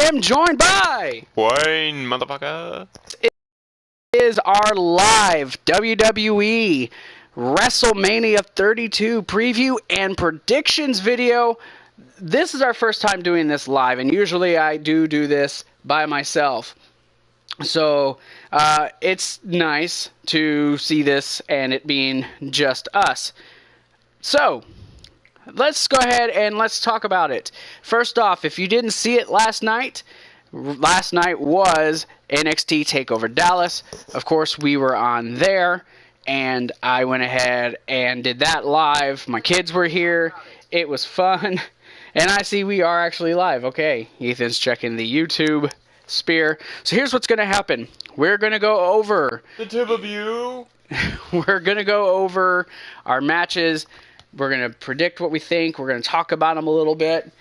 am joined by Wayne, motherfucker. It is our live WWE WrestleMania 32 preview and predictions video. This is our first time doing this live, and usually I do this by myself. So it's nice to see this and it being just us. So let's go ahead and let's talk about it. First off, if you didn't see it last night was NXT TakeOver Dallas. Of course, we were on there, and I went ahead and did that live. My kids were here. It was fun. And I see we are actually live. Okay, Ethan's checking the YouTube sphere. So here's what's going to happen. We're going to go over The tip of you. We're going to go over our matches. We're going to predict what we think. We're going to talk about them a little bit.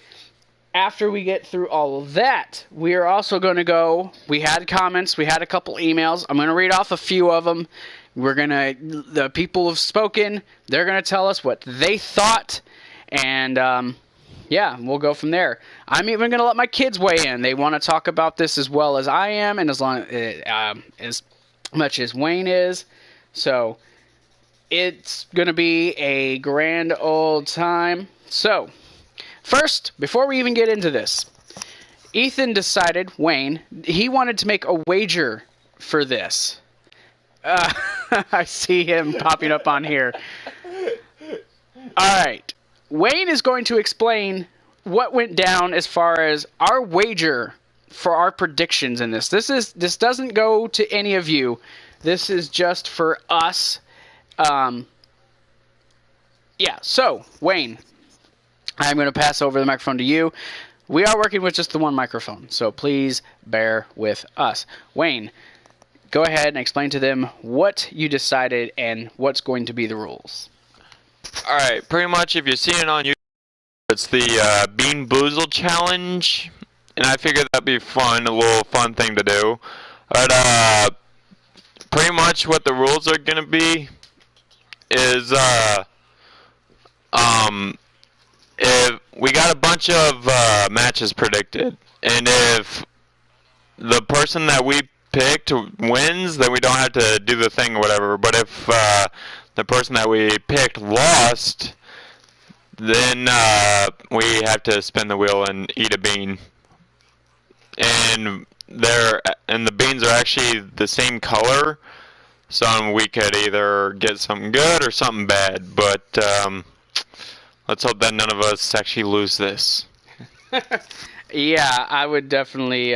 After we get through all of that, we are also going to go, we had comments, we had a couple emails. I'm going to read off a few of them. The people have spoken. They're going to tell us what they thought. And, yeah, we'll go from there. I'm even going to let my kids weigh in. They want to talk about this as well as I am, and as much as Wayne is. So it's going to be a grand old time. So first, before we even get into this, Ethan decided, Wayne, he wanted to make a wager for this. I see him popping up on here. All right. Wayne is going to explain what went down as far as our wager for our predictions in this. This doesn't go to any of you. This is just for us. Yeah, so, Wayne, I'm going to pass over the microphone to you. We are working with just the one microphone, so please bear with us. Wayne, go ahead and explain to them what you decided and what's going to be the rules. Alright, pretty much if you're seeing it on YouTube, it's the Bean Boozled Challenge. And I figured that'd be fun, a little fun thing to do. But, pretty much what the rules are gonna be is, if we got a bunch of matches predicted, and if the person that we picked wins, then we don't have to do the thing or whatever. But if the person that we picked lost, then we have to spin the wheel and eat a bean. And the beans are actually the same color, so we could either get something good or something bad. But let's hope that none of us actually lose this. Yeah, I would definitely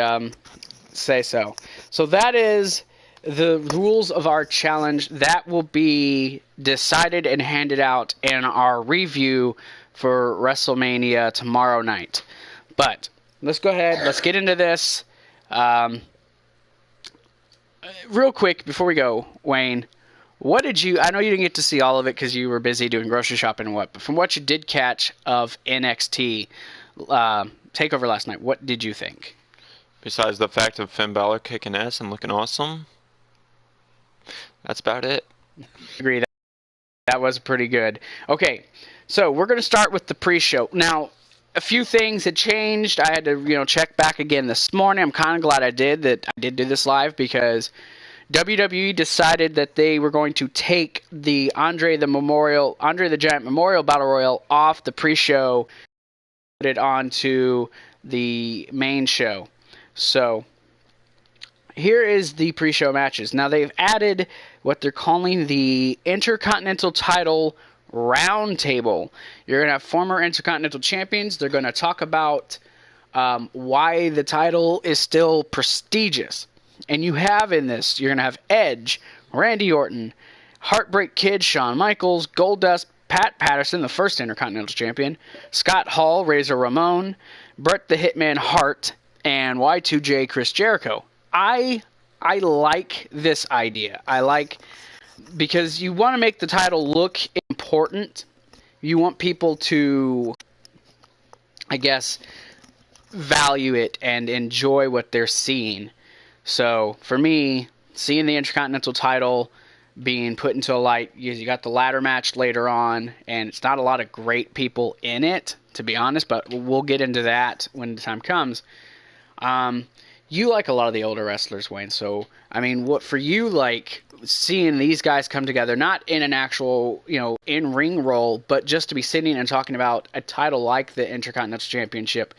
say so. So that is the rules of our challenge. That will be decided and handed out in our review for WrestleMania tomorrow night. But let's go ahead. Let's get into this. Real quick, before we go, Wayne, what did you... I know you didn't get to see all of it because you were busy doing grocery shopping and what, but from what you did catch of NXT TakeOver last night, what did you think? Besides the fact of Finn Balor kicking ass and looking awesome, that's about it. Agree. That was pretty good. Okay, so we're going to start with the pre-show. Now, a few things had changed. I had to, check back again this morning. I'm kind of glad I did do this live because WWE decided that they were going to take the Andre the Giant Memorial Battle Royal off the pre-show, put it onto the main show. So here is the pre-show matches. Now they've added what they're calling the Intercontinental Title Roundtable. You're going to have former Intercontinental Champions. They're going to talk about why the title is still prestigious. And you have in this, you're going to have Edge, Randy Orton, Heartbreak Kid, Shawn Michaels, Goldust, Pat Patterson, the first Intercontinental Champion, Scott Hall, Razor Ramon, Bret the Hitman Hart, and Y2J Chris Jericho. I like this idea. Because you want to make the title look important. You want people to, I guess, value it and enjoy what they're seeing. So, for me, seeing the Intercontinental title being put into a light, you got the ladder match later on, and it's not a lot of great people in it, to be honest, but we'll get into that when the time comes. You like a lot of the older wrestlers, Wayne. So, I mean, what for you, like seeing these guys come together, not in an actual, in ring role, but just to be sitting and talking about a title like the Intercontinental Championship,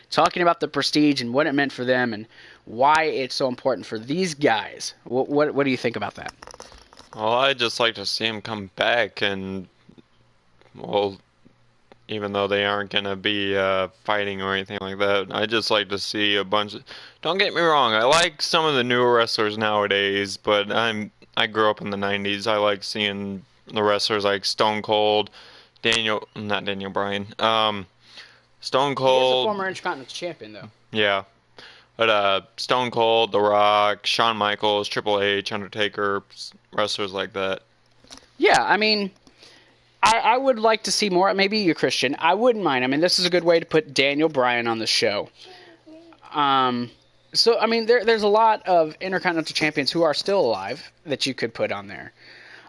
talking about the prestige and what it meant for them and why it's so important for these guys. What do you think about that? Well, I'd just like to see him come back and, well, even though they aren't going to be fighting or anything like that, I'd just like to see a bunch of... Don't get me wrong, I like some of the newer wrestlers nowadays, but I grew up in the 90s. I like seeing the wrestlers like Stone Cold, not Daniel Bryan, Stone Cold... He is a former Intercontinental Champion, though. Yeah. But Stone Cold, The Rock, Shawn Michaels, Triple H, Undertaker, wrestlers like that. Yeah, I mean, I would like to see more. Maybe you're Christian. I wouldn't mind. I mean, this is a good way to put Daniel Bryan on the show. So, I mean, there's a lot of Intercontinental Champions who are still alive that you could put on there.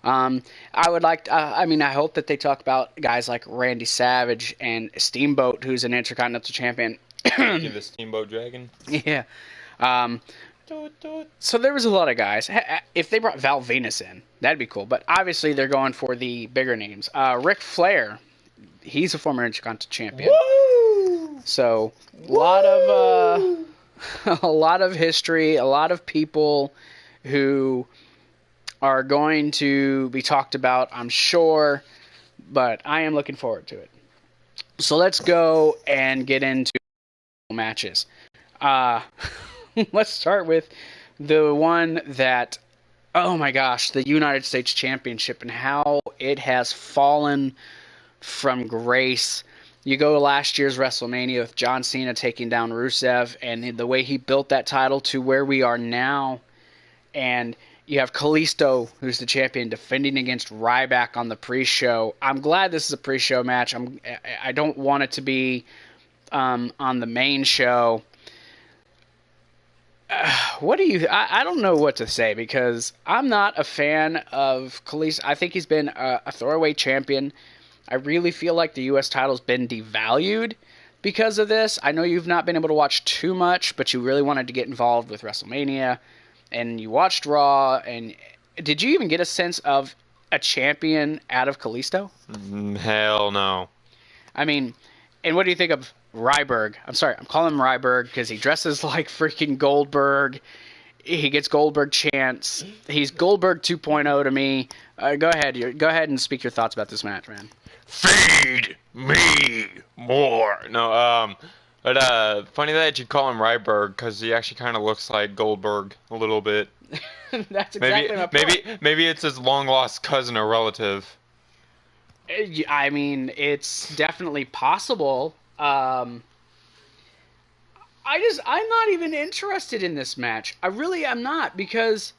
I would like. I hope that they talk about guys like Randy Savage and Steamboat, who's an Intercontinental Champion. The Steamboat Dragon. Yeah. So there was a lot of guys. If they brought Val Venus in, that'd be cool. But obviously they're going for the bigger names. Ric Flair, he's a former Intercontinental Champion. Woo! So a lot of a lot of history, a lot of people who are going to be talked about, I'm sure. But I am looking forward to it. So let's go and get into matches. Let's start with the one that, oh my gosh, the United States Championship and how it has fallen from grace. You go to last year's WrestleMania with John Cena taking down Rusev and the way he built that title to where we are now. And you have Kalisto, who's the champion, defending against Ryback on the pre-show. I'm glad this is a pre-show match. I don't want it to be on the main show. What do you... I don't know what to say because I'm not a fan of Kalisto. I think he's been a throwaway champion. I really feel like the U.S. title's been devalued because of this. I know you've not been able to watch too much, but you really wanted to get involved with WrestleMania, and you watched Raw, and did you even get a sense of a champion out of Kalisto? Hell no. I mean, and what do you think of Ryberg? I'm sorry, I'm calling him Ryberg because he dresses like freaking Goldberg. He gets Goldberg chants. He's Goldberg 2.0 to me. Go ahead and speak your thoughts about this match, man. Feed me more. No, but funny that you call him Ryberg because he actually kind of looks like Goldberg a little bit. That's exactly my point. Maybe it's his long lost cousin or relative. I mean, it's definitely possible. I'm not even interested in this match. I really am not because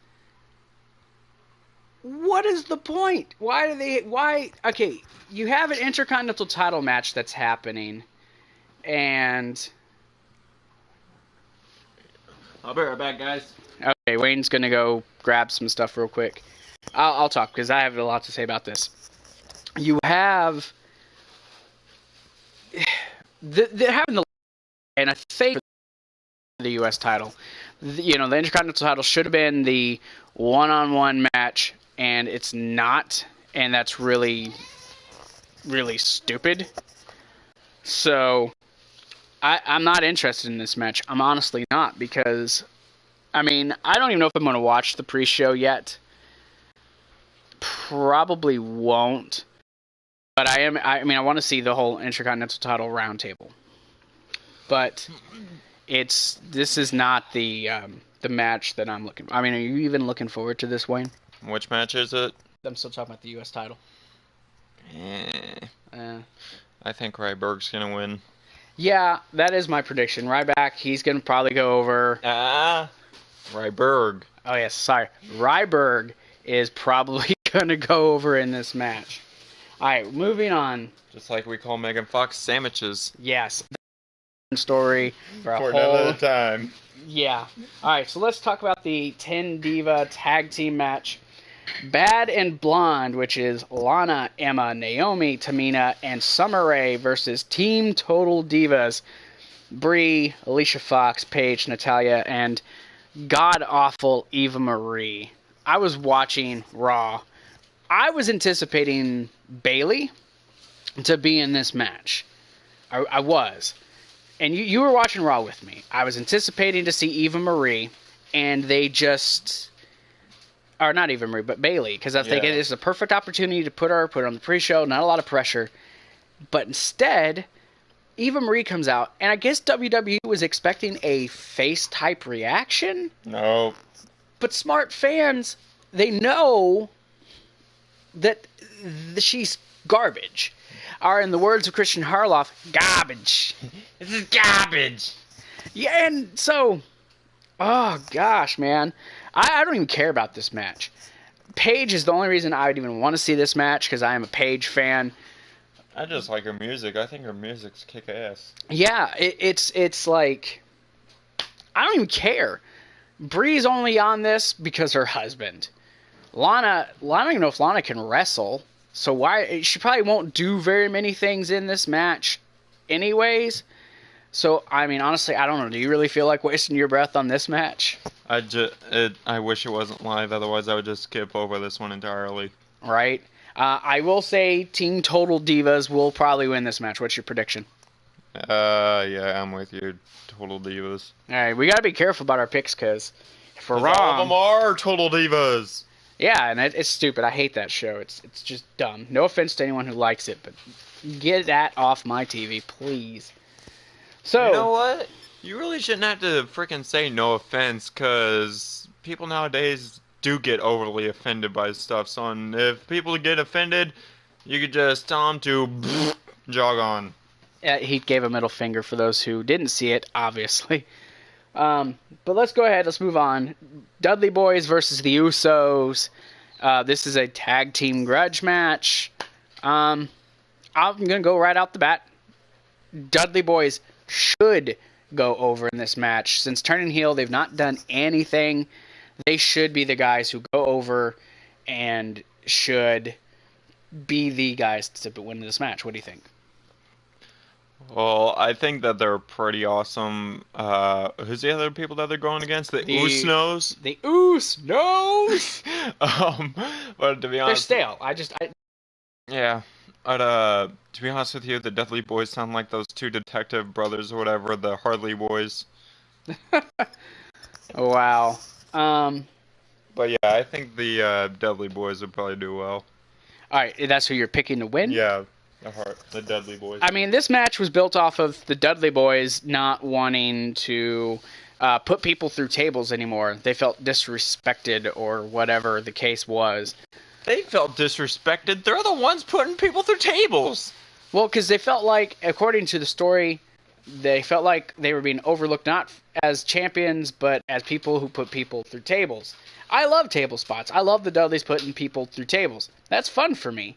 what is the point? Okay, you have an Intercontinental title match that's happening and I'll be right back, guys. Okay, Wayne's gonna go grab some stuff real quick. I'll talk because I have a lot to say about this. You have having the and I think the U.S. title, the Intercontinental title should have been the one-on-one match, and it's not, and that's really, really stupid. So I'm not interested in this match. I'm honestly not because, I mean, I don't even know if I'm going to watch the pre-show yet. Probably won't. But I want to see the whole Intercontinental title roundtable. But this is not the match that I'm looking for. I mean, are you even looking forward to this, Wayne? Which match is it? I'm still talking about the U.S. title. I think Ryberg's going to win. Yeah, that is my prediction. Ryback, he's going to probably go over. Ryberg. Oh, yes, sorry. Ryberg is probably going to go over in this match. All right, moving on. Just like we call Megan Fox sandwiches. Yes. Story for another time. Yeah. All right, so let's talk about the 10 Diva tag team match. Bad and Blonde, which is Lana, Emma, Naomi, Tamina, and Summer Rae versus Team Total Divas. Brie, Alicia Fox, Paige, Natalia, and god-awful Eva Marie. I was watching Raw. I was anticipating Bayley to be in this match. I was. And you were watching Raw with me. I was anticipating to see Eva Marie, and they just... Or not Eva Marie, but Bayley. Because I was thinking this is a perfect opportunity to put her on the pre-show. Not a lot of pressure. But instead, Eva Marie comes out, and I guess WWE was expecting a face-type reaction? No. But smart fans, they know that she's garbage. Or in the words of Christian Harloff, garbage. This is garbage. Yeah, and so... Oh, gosh, man. I don't even care about this match. Paige is the only reason I would even want to see this match, because I am a Paige fan. I just like her music. I think her music's kick-ass. Yeah, it's like... I don't even care. Brie's only on this because her husband. Lana, I don't even know if Lana can wrestle, so why... She probably won't do very many things in this match anyways. So, I mean, honestly, I don't know. Do you really feel like wasting your breath on this match? I wish it wasn't live, otherwise I would just skip over this one entirely. Right? I will say Team Total Divas will probably win this match. What's your prediction? Yeah, I'm with you. Total Divas. Alright, we gotta be careful about our picks, because if we're wrong... All of them are Total Divas! Yeah, and it's stupid. I hate that show. It's just dumb. No offense to anyone who likes it, but get that off my TV, please. So, you know what? You really shouldn't have to freaking say no offense, because people nowadays do get overly offended by stuff. So if people get offended, you could just tell them to jog on. he gave a middle finger for those who didn't see it, obviously. But let's go ahead. Let's move on. Dudley Boys versus the Usos. This is a tag team grudge match. I'm going to go right out the bat. Dudley Boys should go over in this match. Since turning heel, they've not done anything. They should be the guys who go over and should be the guys to win this match. What do you think? Well, I think that they're pretty awesome. Who's the other people that they're going against? The Usos? The Usos! But to be honest... They're stale. Yeah. But, to be honest with you, the Dudley Boys sound like those two detective brothers or whatever, the Harley Boys. Wow. But yeah, I think the Dudley Boys would probably do well. Alright, that's who you're picking to win? Yeah, the Dudley Boys. I mean, this match was built off of the Dudley Boys not wanting to put people through tables anymore. They felt disrespected or whatever the case was. They felt disrespected. They're the ones putting people through tables. Well, because they felt like, according to the story, they felt like they were being overlooked not as champions, but as people who put people through tables. I love table spots. I love the Dudleys putting people through tables. That's fun for me.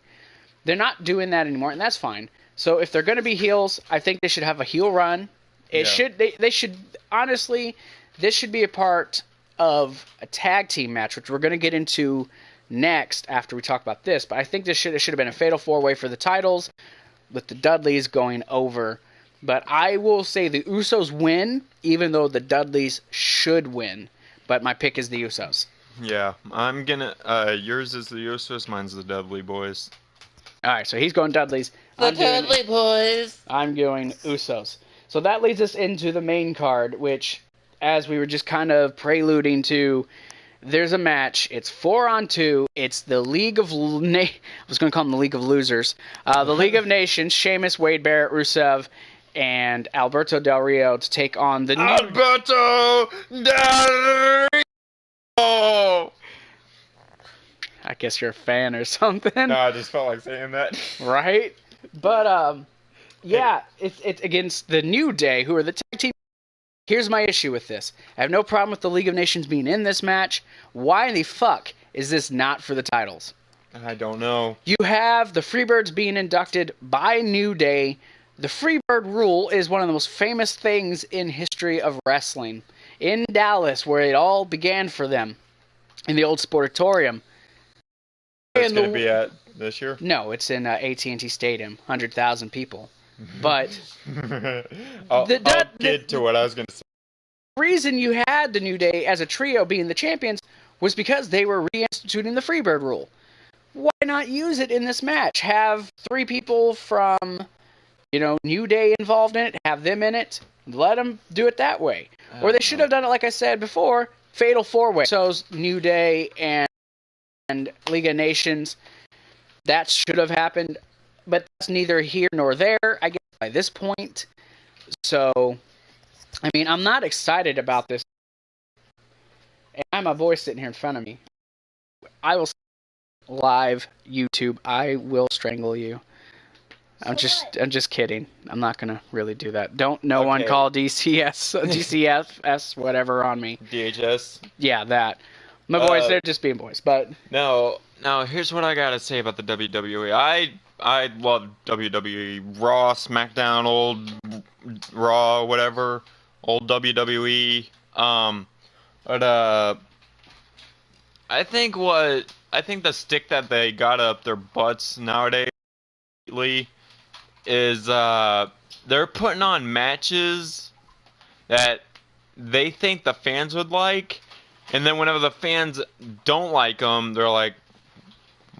They're not doing that anymore, and that's fine. So if they're going to be heels, I think they should have a heel run. They should, honestly, this should be a part of a tag team match, which we're going to get into next after we talk about this. But I think it should have been a fatal four-way for the titles, with the Dudleys going over. But I will say the Usos win, even though the Dudleys should win. But my pick is the Usos. Yeah, I'm gonna. Yours is the Usos, mine's the Dudley Boys. Alright, so he's going Dudleys. The Dudley Boys. I'm going Usos. So that leads us into the main card, which, as we were just kind of preluding to, there's a match. It's 4-on-2. It's the League of... I was going to call them the League of Losers. The League of Nations, Sheamus, Wade Barrett, Rusev, and Alberto Del Rio to take on the Alberto Del Rio! I guess you're a fan or something. No, I just felt like saying that. Right? But, yeah, it's against the New Day, who are the tag team. Here's my issue with this. I have no problem with the League of Nations being in this match. Why in the fuck is this not for the titles? I don't know. You have the Freebirds being inducted by New Day. The Freebird rule is one of the most famous things in history of wrestling. In Dallas, where it all began for them, in the old Sportatorium. It's going to be at this year? No, it's in AT&T Stadium, 100,000 people. But I'll get to what I was going to say. The reason you had the New Day as a trio being the champions was because they were reinstituting the Freebird rule. Why not use it in this match? Have 3 people from, New Day involved in it, have them in it, let them do it that way. Or they should have done it, like I said before, Fatal 4-Way. So New Day and League of Nations, that should have happened, but that's neither here nor there, I guess, by this point. So, I mean, I'm not excited about this. And I have my voice sitting here in front of me. I will live YouTube. I will strangle you. I'm just kidding. I'm not gonna really do that. No one call DCFS whatever on me. DHS. Yeah, that. My boys, they're just being boys. But no. Here's what I gotta say about the WWE. I love WWE, Raw, SmackDown, old Raw, whatever, old WWE. But I think the stick that they got up their butts nowadays is they're putting on matches that they think the fans would like, and then whenever the fans don't like them, they're like,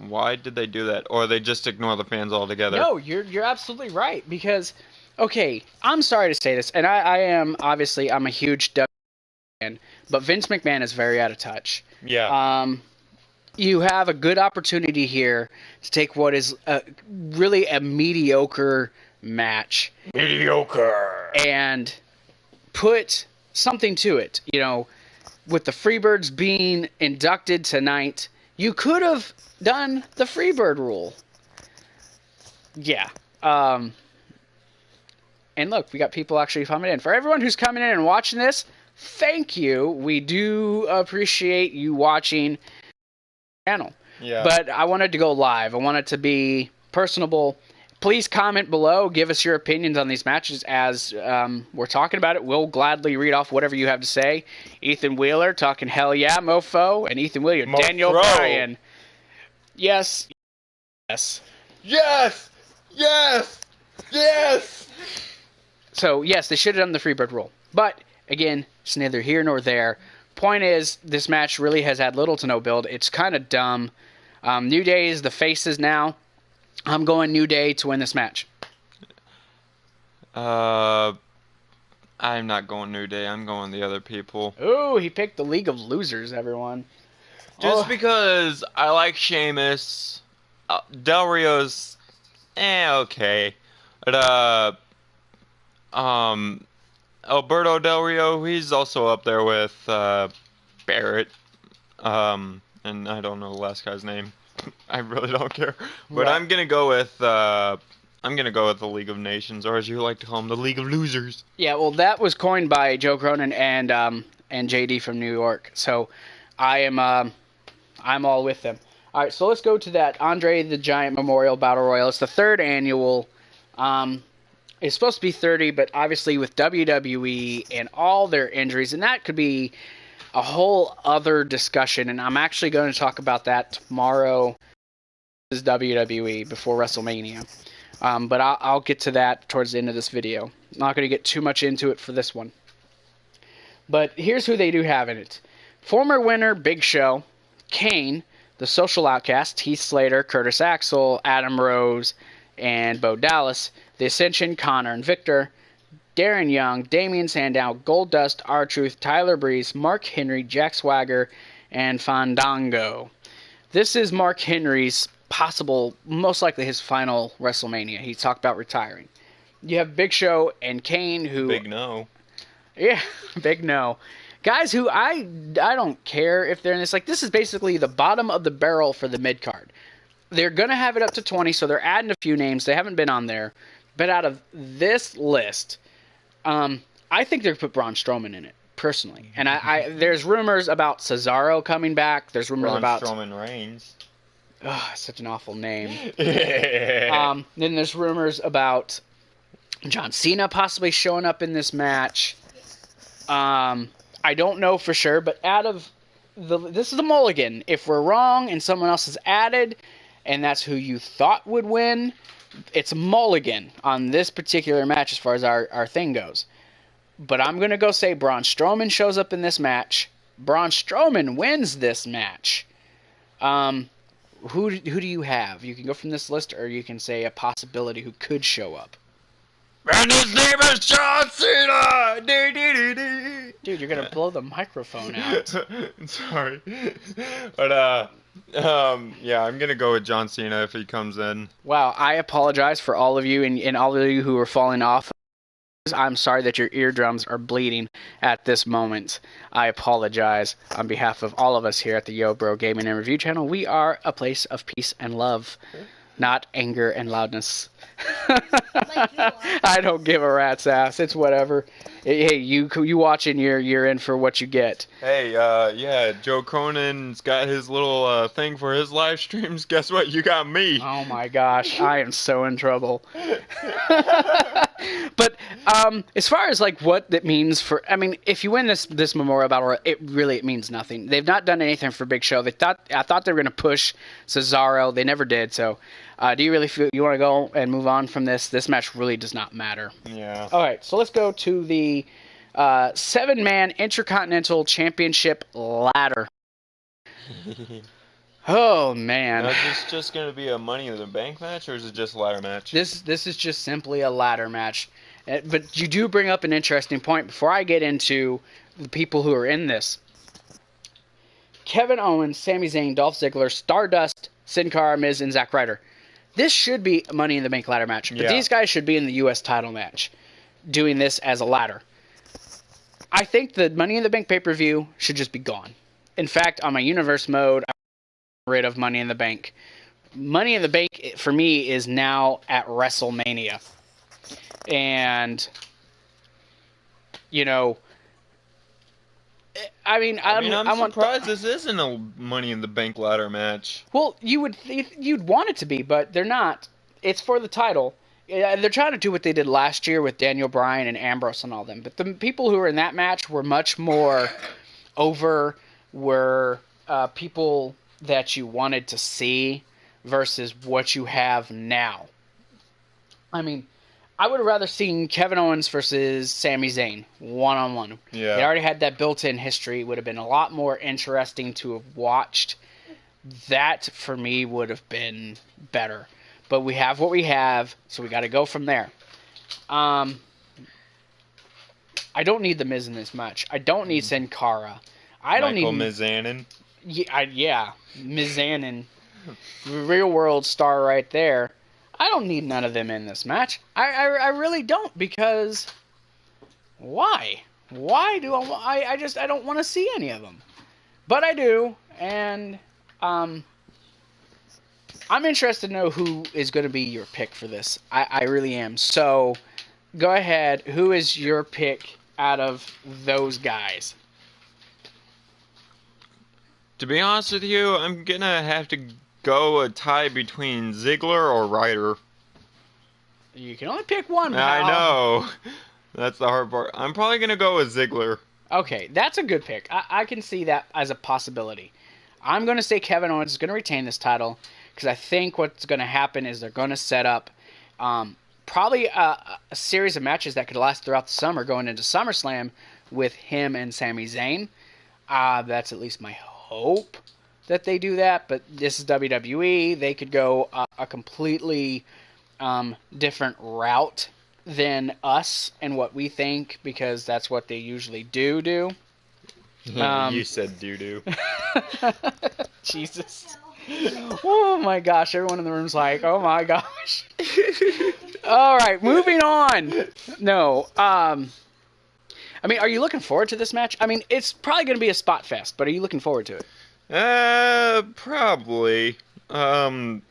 why did they do that? Or they just ignore the fans altogether. No, you're absolutely right, because okay, I'm sorry to say this, and I'm a huge WWE fan, but Vince McMahon is very out of touch. Yeah. You have a good opportunity here to take what is really a mediocre match. Mediocre. And put something to it. With the Freebirds being inducted tonight, you could have done the Freebird rule. Yeah. And look, we got people actually coming in. For everyone who's coming in and watching this, thank you. We do appreciate you watching channel. Yeah. But I wanted to go live. I wanted to be personable. Please comment below. Give us your opinions on these matches as we're talking about it. We'll gladly read off whatever you have to say. Ethan Wheeler talking hell yeah, mofo. And Ethan Wheeler, Daniel Bryan. Yes. Yes. Yes! Yes! Yes! So, yes, they should have done the Freebird rule. But, again, it's neither here nor there. Point is, this match really has had little to no build. It's kind of dumb. New Day is the faces now. I'm going New Day to win this match. I'm not going New Day. I'm going the other people. Ooh, he picked the League of Losers, everyone. Just because I like Sheamus. Del Rio's okay. But Alberto Del Rio, he's also up there with Barrett. And I don't know the last guy's name. I really don't care. But right. I'm gonna go with the League of Nations, or as you like to call them, the League of Losers. Yeah, well, that was coined by Joe Cronin and JD from New York. So I'm all with them. All right, so let's go to that Andre the Giant Memorial Battle Royal. It's the 3rd annual. It's supposed to be 30, but obviously with WWE and all their injuries, and that could be a whole other discussion, and I'm actually going to talk about that tomorrow. This is WWE before WrestleMania. But I'll get to that towards the end of this video. I'm not going to get too much into it for this one. But here's who they do have in it. Former winner Big Show, Kane, the Social Outcast, Heath Slater, Curtis Axel, Adam Rose, and Bo Dallas, The Ascension, Connor and Victor, Darren Young, Damian Sandow, Goldust, R-Truth, Tyler Breeze, Mark Henry, Jack Swagger, and Fandango. This is Mark Henry's possible, most likely his final WrestleMania. He talked about retiring. You have Big Show and Kane, who... Big no. Yeah, big no. Guys who I don't care if they're in this. Like, this is basically the bottom of the barrel for the mid-card. They're going to have it up to 20, so they're adding a few names. They haven't been on there. But out of this list... I think they're going to put Braun Strowman in it, personally. And there's rumors about Cesaro coming back. There's rumors about... Braun Strowman Reigns. Oh, such an awful name. Then there's rumors about John Cena possibly showing up in this match. I don't know for sure, but this is a mulligan. If we're wrong and someone else is added, and that's who you thought would win, it's a mulligan on this particular match as far as our thing goes. But I'm going to go say Braun Strowman shows up in this match. Braun Strowman wins this match. Who do you have? You can go from this list, or you can say a possibility who could show up. And his name is John Cena! Dude, you're going to blow the microphone out. Sorry. But, yeah, I'm going to go with John Cena if he comes in. Wow, I apologize for all of you and all of you who are falling off. I'm sorry that your eardrums are bleeding at this moment. I apologize on behalf of all of us here at the Yo Bro Gaming and Review channel. We are a place of peace and love, not anger and loudness. I don't give a rat's ass. It's whatever. Hey, you watching, you're in for what you get. Hey, yeah, Joe Cronin's got his little thing for his live streams. Guess what? You got me. Oh my gosh, I am so in trouble. But as far as like what that means for, I mean, if you win this Memorial Battle Royal, it means nothing. They've not done anything for Big Show. I thought they were going to push Cesaro. They never did. So, do you really feel you want to go and move on from this? This match really does not matter. Yeah. All right, so let's go to the 7-man Intercontinental Championship ladder. Oh man! Now, is this just going to be a Money in the Bank match, or is it just a ladder match? This is just simply a ladder match. But you do bring up an interesting point. Before I get into the people who are in this, Kevin Owens, Sami Zayn, Dolph Ziggler, Stardust, Sin Cara, Miz, and Zack Ryder. This should be a Money in the Bank ladder match. But these guys should be in the U.S. title match, doing this as a ladder. I think the Money in the Bank pay-per-view should just be gone. In fact, on my universe mode, I'm rid of Money in the Bank. Money in the Bank, for me, is now at WrestleMania. And, you know, I'm surprised this isn't a Money in the Bank ladder match. Well, you'd want it to be, but they're not. It's for the title. They're trying to do what they did last year with Daniel Bryan and Ambrose and all them. But the people who were in that match were much more were people that you wanted to see versus what you have now. I mean, I would have rather seen Kevin Owens versus Sami Zayn one-on-one. Yeah. They already had that built-in history. It would have been a lot more interesting to have watched. That, for me, would have been better. But we have what we have, so we got to go from there. I don't need the Miz in this match. I don't need Sin Cara. I don't Michael need Mizanin. Yeah, Mizanin, real world star right there. I don't need none of them in this match. I really don't, because why? Why do I don't want to see any of them. But I do, and I'm interested to know who is going to be your pick for this. I really am. So go ahead. Who is your pick out of those guys? To be honest with you, I'm going to have to go a tie between Ziggler or Ryder. You can only pick one, pal. I know. That's the hard part. I'm probably going to go with Ziggler. Okay, that's a good pick. I can see that as a possibility. I'm going to say Kevin Owens is going to retain this title because I think what's going to happen is they're going to set up probably a series of matches that could last throughout the summer going into SummerSlam with him and Sami Zayn. That's at least my hope that they do that, but this is WWE. They could go a completely different route than us and what we think, because that's what they usually do. You said doo-doo. Jesus. Oh my gosh, everyone in the room's like, oh my gosh. All right, moving on. No, I mean, are you looking forward to this match? I mean, it's probably going to be a spot fest, but are you looking forward to it? Probably. Not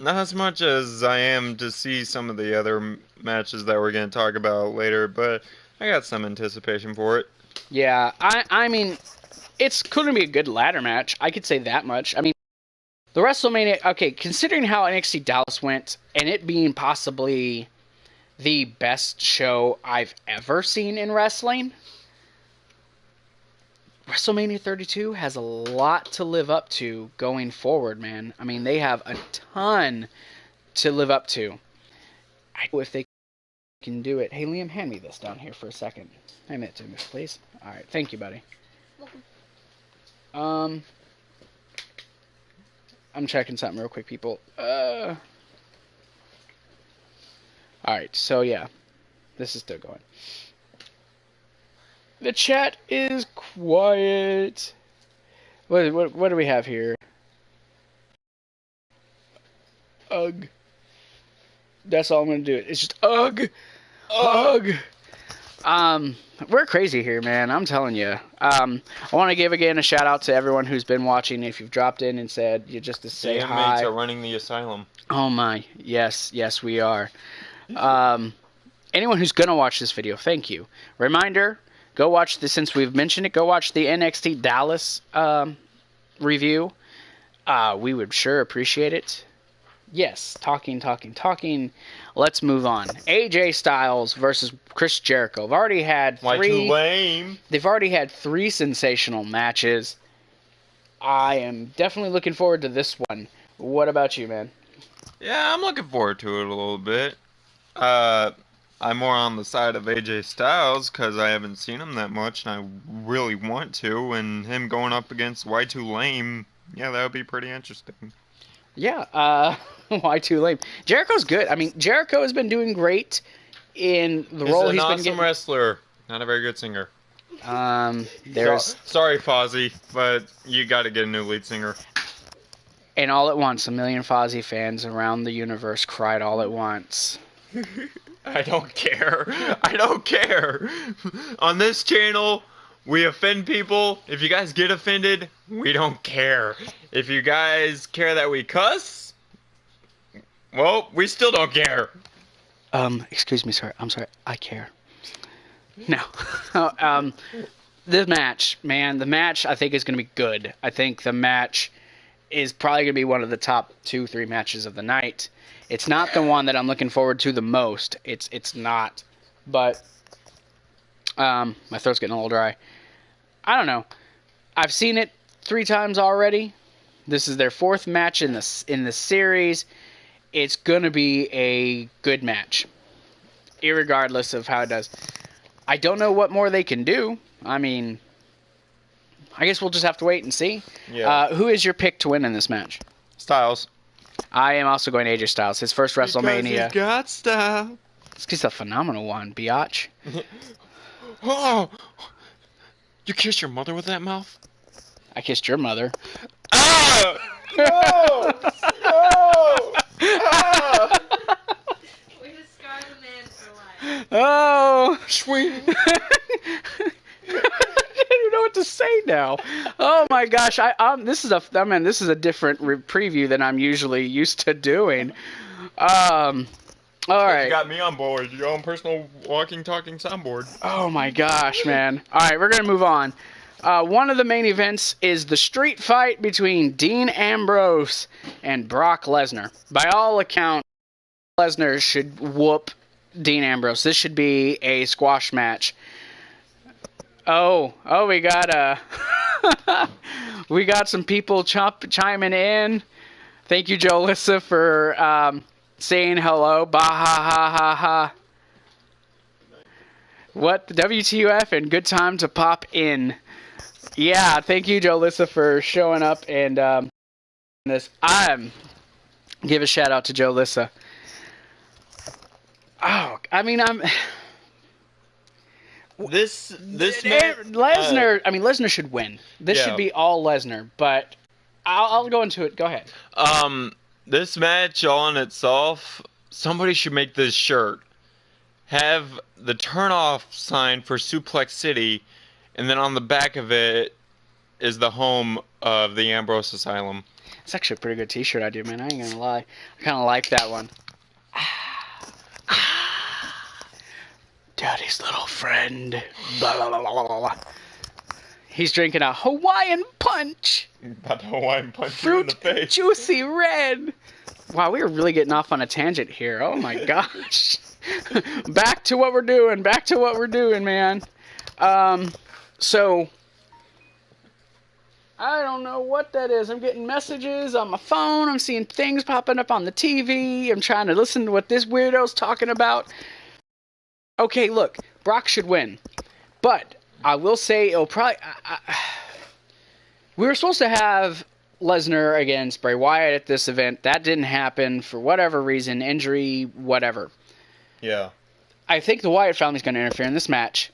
as much as I am to see some of the other matches that we're going to talk about later, but I got some anticipation for it. Yeah, I mean, it's going to be a good ladder match. I could say that much. I mean, the WrestleMania, okay, considering how NXT Dallas went, and it being possibly the best show I've ever seen in wrestling, WrestleMania 32 has a lot to live up to going forward, man. I mean, they have a ton to live up to. I don't know if they can do it. Hey, Liam, hand me this down here for a second. Hand it to me, please. All right, thank you, buddy. I'm checking something real quick, people. All right, so yeah, this is still going. The chat is quiet. What do we have here? Ugh. That's all I'm gonna do. It's just ugh. Ugh. We're crazy here, man. I'm telling you. I want to give again a shout out to everyone who's been watching. If you've dropped in and said you just to say the hi. inmates are running the asylum. Oh my, yes, we are. Anyone who's gonna watch this video, thank you. Reminder: go watch this. Since we've mentioned it, go watch the NXT Dallas review. We would sure appreciate it. Yes, talking. Let's move on. AJ Styles versus Chris Jericho. They've already had three sensational matches. I am definitely looking forward to this one. What about you, man? Yeah, I'm looking forward to it a little bit. I'm more on the side of AJ Styles because I haven't seen him that much, and I really want to. And him going up against Y2 Lame, yeah, that would be pretty interesting. Yeah, why too lame? Jericho's good. I mean, Jericho has been doing great in the role he's been getting. He's an awesome wrestler, not a very good singer. Sorry, Fozzy, but you got to get a new lead singer. And all at once, 1 million Fozzy fans around the universe cried all at once. I don't care. On this channel, we offend people. If you guys get offended, we don't care. If you guys care that we cuss, well, we still don't care. Excuse me, sir. I'm sorry. I care. No. The match, man. The match, I think, is going to be good. I think the match is probably going to be one of the top 2-3 matches of the night. It's not the one that I'm looking forward to the most. It's not. But my throat's getting a little dry. I don't know. I've seen it 3 times already. This is their 4th match in the series. It's gonna be a good match, irregardless of how it does. I don't know what more they can do. I mean, I guess we'll just have to wait and see. Yeah. Who is your pick to win in this match? Styles. I am also going AJ Styles. His first WrestleMania. Because he's got style. It's a phenomenal one, biatch. Oh. You kissed your mother with that mouth? I kissed your mother. Ah! No! No! Ah! Way to scar the man for life. Oh! Sweet. I don't even know what to say now. Oh my gosh! This is a different preview than I'm usually used to doing. All right. You got me on board. Your own personal walking, talking soundboard. Oh my gosh, man. All right, we're going to move on. One of the main events is the street fight between Dean Ambrose and Brock Lesnar. By all accounts, Lesnar should whoop Dean Ambrose. This should be a squash match. Oh, we got we got some people chiming in. Thank you, Joe Lissa, for saying hello. Bah ha ha ha ha. What? The WTF and good time to pop in. Yeah, thank you, Joe Lissa, for showing up and this. Give a shout out to Joe Lissa. Oh, I mean, This Lesnar. I mean, Lesnar should win. This should be all Lesnar. But I'll go into it. Go ahead. This match all in itself, somebody should make this shirt. Have the turn-off sign for Suplex City, and then on the back of it is the home of the Ambrose Asylum. It's actually a pretty good t-shirt idea, man. I ain't gonna lie. I kind of like that one. Daddy's little friend. Blah, blah, blah, blah, blah. He's drinking a Hawaiian punch. About to Hawaiian punch Fruit you in the face. Juicy red. Wow, we are really getting off on a tangent here. Oh my gosh. Back to what we're doing, man. So, I don't know what that is. I'm getting messages on my phone. I'm seeing things popping up on the TV. I'm trying to listen to what this weirdo's talking about. Okay, look, Brock should win. But I will say it'll probably... we were supposed to have Lesnar against Bray Wyatt at this event. That didn't happen for whatever reason, injury, whatever. Yeah. I think the Wyatt family's going to interfere in this match.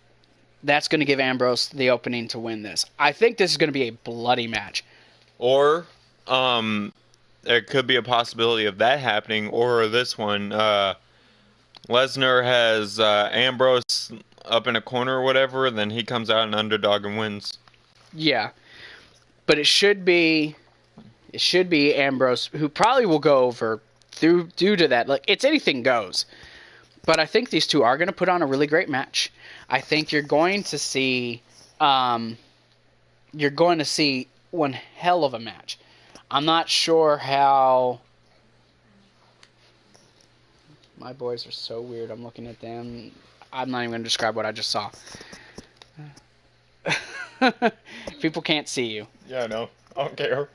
That's going to give Ambrose the opening to win this. I think this is going to be a bloody match. Or, there could be a possibility of that happening, or this one, Lesnar has Ambrose up in a corner or whatever, then he comes out an underdog and wins. Yeah. But it should be Ambrose, who probably will go over due to that. Like, it's anything goes. But I think these two are going to put on a really great match. I think you're going to see one hell of a match. I'm not sure how... My boys are so weird. I'm looking at them. I'm not even going to describe what I just saw. People can't see you. Yeah, I know. I don't care.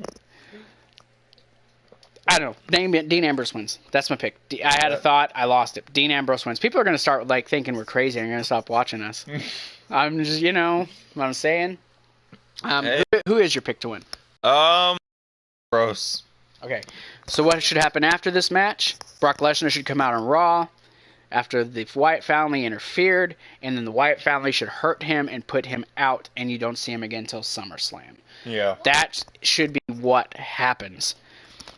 I don't know. Dean Ambrose wins. That's my pick. I had a thought. I lost it. Dean Ambrose wins. People are going to start like thinking we're crazy and are going to stop watching us. I'm just, you know what I'm saying? Hey. Who is your pick to win? Gross. Okay. So what should happen after this match? Brock Lesnar should come out on Raw after the Wyatt family interfered, and then the Wyatt family should hurt him and put him out, and you don't see him again until SummerSlam. Yeah. That should be what happens.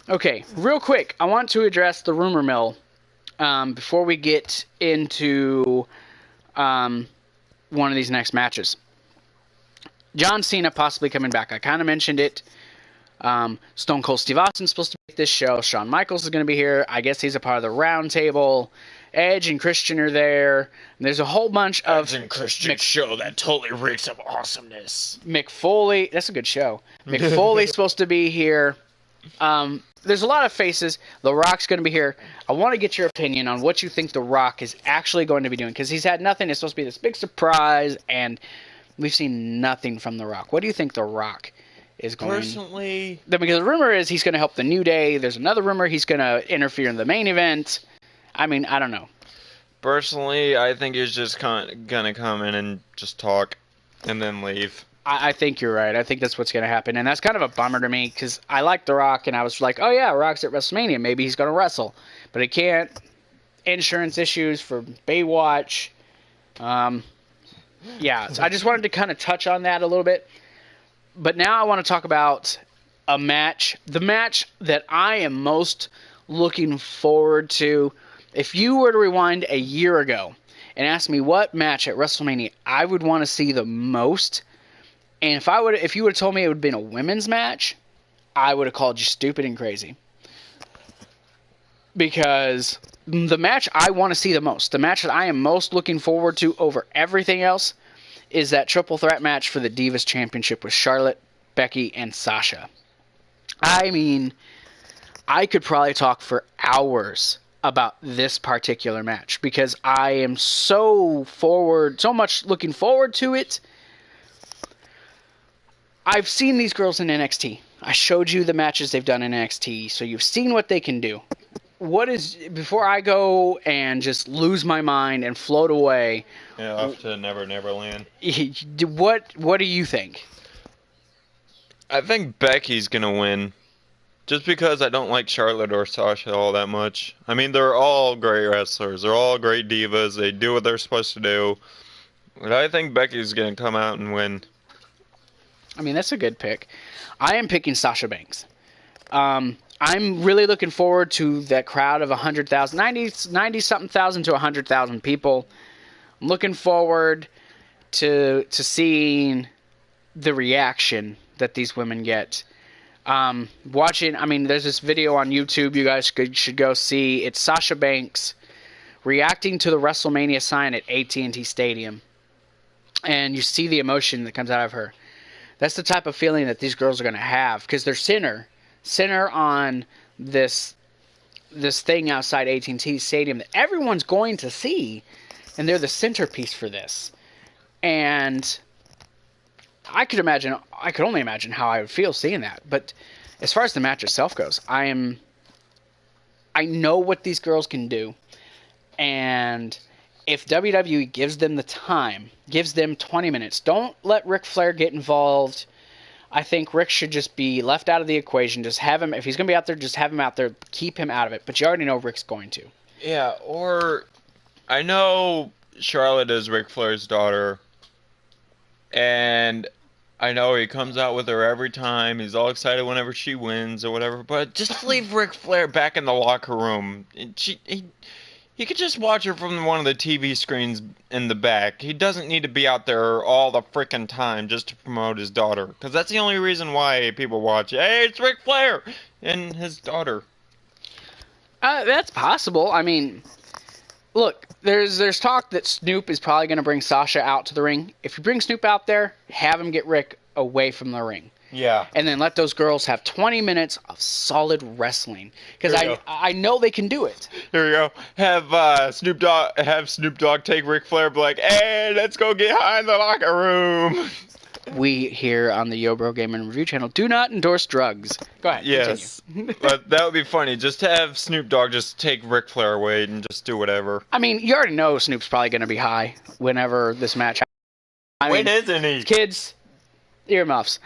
Okay, real quick, I want to address the rumor mill before we get into one of these next matches. John Cena possibly coming back. I kind of mentioned it. Stone Cold Steve Austin's supposed to be at this show. Shawn Michaels is going to be here. I guess he's a part of the round table. Edge and Christian are there. And there's a whole bunch of... Edge and Christian show that totally reeks of awesomeness. Mick Foley. That's a good show. Mick Foley's supposed to be here. There's a lot of faces. The Rock's going to be here. I want to get your opinion on what you think The Rock is actually going to be doing. Because he's had nothing. It's supposed to be this big surprise. And we've seen nothing from The Rock. What do you think The Rock is going to... Personally... Because the rumor is he's going to help the New Day. There's another rumor he's going to interfere in the main event. I mean, I don't know. Personally, I think he's just going to come in and just talk and then leave. I think you're right. I think that's what's going to happen. And that's kind of a bummer to me because I like The Rock and I was like, oh yeah, Rock's at WrestleMania. Maybe he's going to wrestle. But he can't. Insurance issues for Baywatch. Yeah, so I just wanted to kind of touch on that a little bit. But now I want to talk about a match. The match that I am most looking forward to. If you were to rewind a year ago and ask me what match at WrestleMania I would want to see the most... And if you would have told me it would have been a women's match, I would have called you stupid and crazy. Because the match I want to see the most, the match that I am most looking forward to over everything else, is that triple threat match for the Divas Championship with Charlotte, Becky, and Sasha. I mean, I could probably talk for hours about this particular match because I am so much looking forward to it. I've seen these girls in NXT. I showed you the matches they've done in NXT, so you've seen what they can do. Before I go and just lose my mind and float away... Yeah, off to Never Never Land. What do you think? I think Becky's going to win. Just because I don't like Charlotte or Sasha all that much. I mean, they're all great wrestlers. They're all great divas. They do what they're supposed to do. But I think Becky's going to come out and win. I mean, that's a good pick. I am picking Sasha Banks. I'm really looking forward to that crowd of 100,000, 90-something thousand to 100,000 people. I'm looking forward to seeing the reaction that these women get. There's this video on YouTube you guys should go see. It's Sasha Banks reacting to the WrestleMania sign at AT&T Stadium. And you see the emotion that comes out of her. That's the type of feeling that these girls are going to have because they're center on this thing outside AT&T Stadium that everyone's going to see, and they're the centerpiece for this. And I could only imagine how I would feel seeing that. But as far as the match itself goes, I know what these girls can do, and if WWE gives them the time, gives them 20 minutes, don't let Ric Flair get involved. I think Rick should just be left out of the equation. Just have him, if he's going to be out there, just have him out there. Keep him out of it. But you already know Rick's going to. Yeah, or I know Charlotte is Ric Flair's daughter, and I know he comes out with her every time. He's all excited whenever she wins or whatever. But just leave Ric Flair back in the locker room. He could just watch her from one of the TV screens in the back. He doesn't need to be out there all the frickin' time just to promote his daughter. Because that's the only reason why people watch. Hey, it's Ric Flair and his daughter. That's possible. I mean, look, there's talk that Snoop is probably going to bring Sasha out to the ring. If you bring Snoop out there, have him get Rick away from the ring. Yeah. And then let those girls have 20 minutes of solid wrestling. Because I know they can do it. Here we go. Have Snoop Dogg take Ric Flair, be like, hey, let's go get high in the locker room. We here on the Yo Bro Gaming Review channel do not endorse drugs. Go ahead. Yes. But that would be funny. Just to have Snoop Dogg just take Ric Flair away and just do whatever. I mean, you already know Snoop's probably going to be high whenever this match happens. When isn't he? Kids, earmuffs.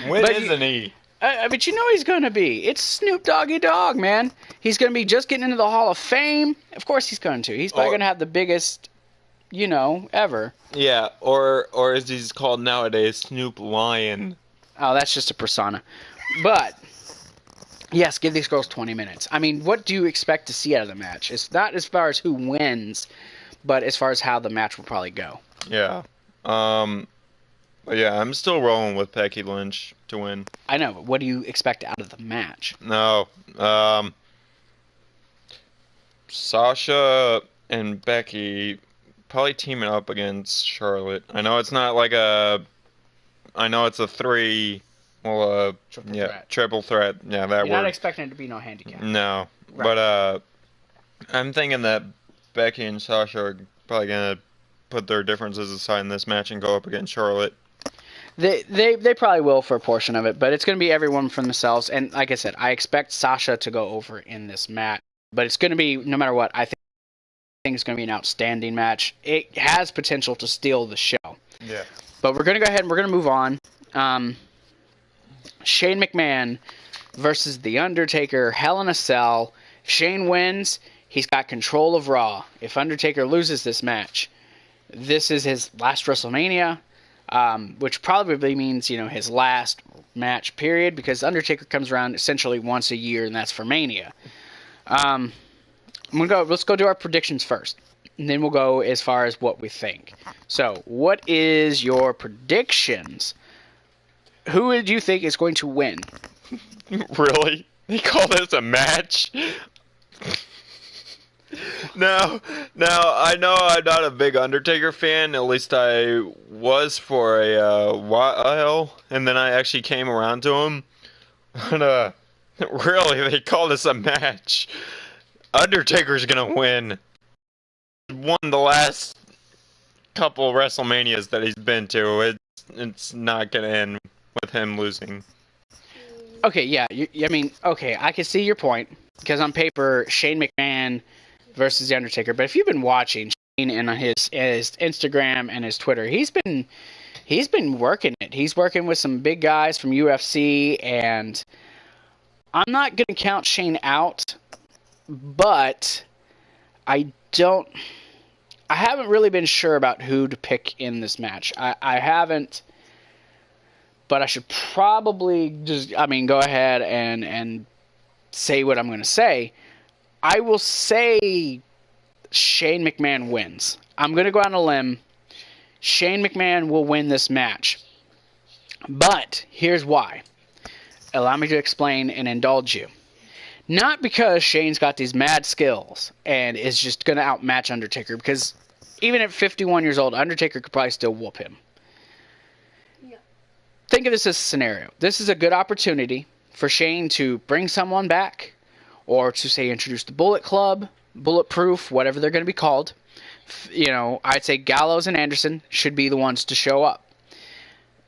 When isn't he? But you know he's going to be. It's Snoop Doggy Dogg, man. He's going to be just getting into the Hall of Fame. Of course he's going to. He's probably going to have the biggest, ever. Yeah, or as he's called nowadays, Snoop Lion. Oh, that's just a persona. But, yes, give these girls 20 minutes. I mean, what do you expect to see out of the match? It's not as far as who wins, but as far as how the match will probably go. Yeah. But yeah, I'm still rolling with Becky Lynch to win. I know, but what do you expect out of the match? No. Sasha and Becky probably teaming up against Charlotte. I know it's not like I know it's a three. Well, triple threat. Yeah, that You're not expecting it to be no handicap. No, right. But I'm thinking that Becky and Sasha are probably gonna put their differences aside in this match and go up against Charlotte. They probably will for a portion of it, but it's going to be everyone from themselves. And like I said, I expect Sasha to go over in this match, but it's going to be, no matter what, I think it's going to be an outstanding match. It has potential to steal the show. Yeah. But we're going to go ahead and we're going to move on. Shane McMahon versus The Undertaker, Hell in a Cell. If Shane wins, he's got control of Raw. If Undertaker loses this match, this is his last WrestleMania. Which probably means, his last match period, because Undertaker comes around essentially once a year, and that's for Mania. Let's go do our predictions first, and then we'll go as far as what we think. So, what is your predictions? Who do you think is going to win? Really? They call this a match? No, I know I'm not a big Undertaker fan. At least I was for a while, and then I actually came around to him. But really, they call this a match. Undertaker's gonna win. Won the last couple WrestleManias that he's been to. It's not gonna end with him losing. Okay, yeah, I can see your point, because on paper, Shane McMahon versus The Undertaker. But if you've been watching Shane and on his Instagram and his Twitter, he's been working it. He's working with some big guys from UFC, and I'm not going to count Shane out, but I haven't really been sure about who to pick in this match. I haven't, but I should probably just, go ahead and say what I'm going to say. I will say Shane McMahon wins. I'm going to go on a limb. Shane McMahon will win this match. But here's why. Allow me to explain and indulge you. Not because Shane's got these mad skills and is just going to outmatch Undertaker, because even at 51 years old, Undertaker could probably still whoop him. Yeah. Think of this as a scenario. This is a good opportunity for Shane to bring someone back, or to, say, introduce the Bullet Club, Bulletproof, whatever they're going to be called. I'd say Gallows and Anderson should be the ones to show up.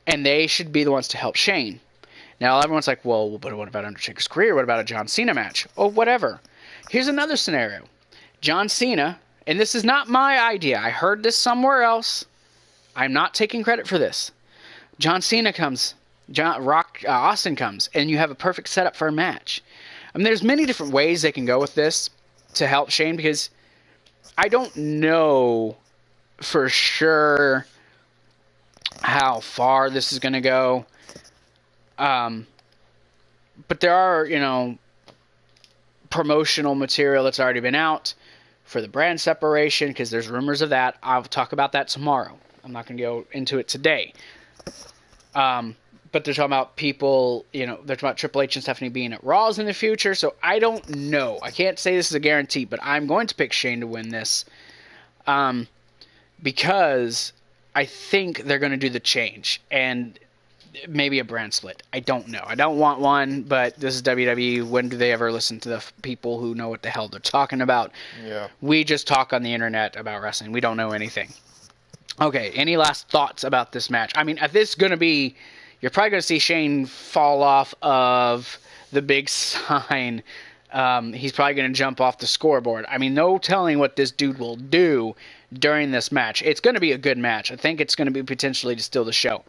and they should be the ones to help Shane. Now everyone's like, well, but what about Undertaker's career? What about a John Cena match? Oh, whatever. Here's another scenario. John Cena, and this is not my idea. I heard this somewhere else. I'm not taking credit for this. John Cena comes, Austin comes, and you have a perfect setup for a match. I mean, there's many different ways they can go with this to help Shane, because I don't know for sure how far this is going to go. But there are, promotional material that's already been out for the brand separation, because there's rumors of that. I'll talk about that tomorrow. I'm not going to go into it today. But they're talking about people, they're talking about Triple H and Stephanie being at Raws in the future, so I don't know. I can't say this is a guarantee, but I'm going to pick Shane to win this. Because I think they're going to do the change, and maybe a brand split. I don't know. I don't want one, but this is WWE. When do they ever listen to the people who know what the hell they're talking about? Yeah. We just talk on the internet about wrestling. We don't know anything. Okay, any last thoughts about this match? I mean, if this is going to be... You're probably going to see Shane fall off of the big sign. He's probably going to jump off the scoreboard. I mean, no telling what this dude will do during this match. It's going to be a good match. I think it's going to be potentially to steal the show.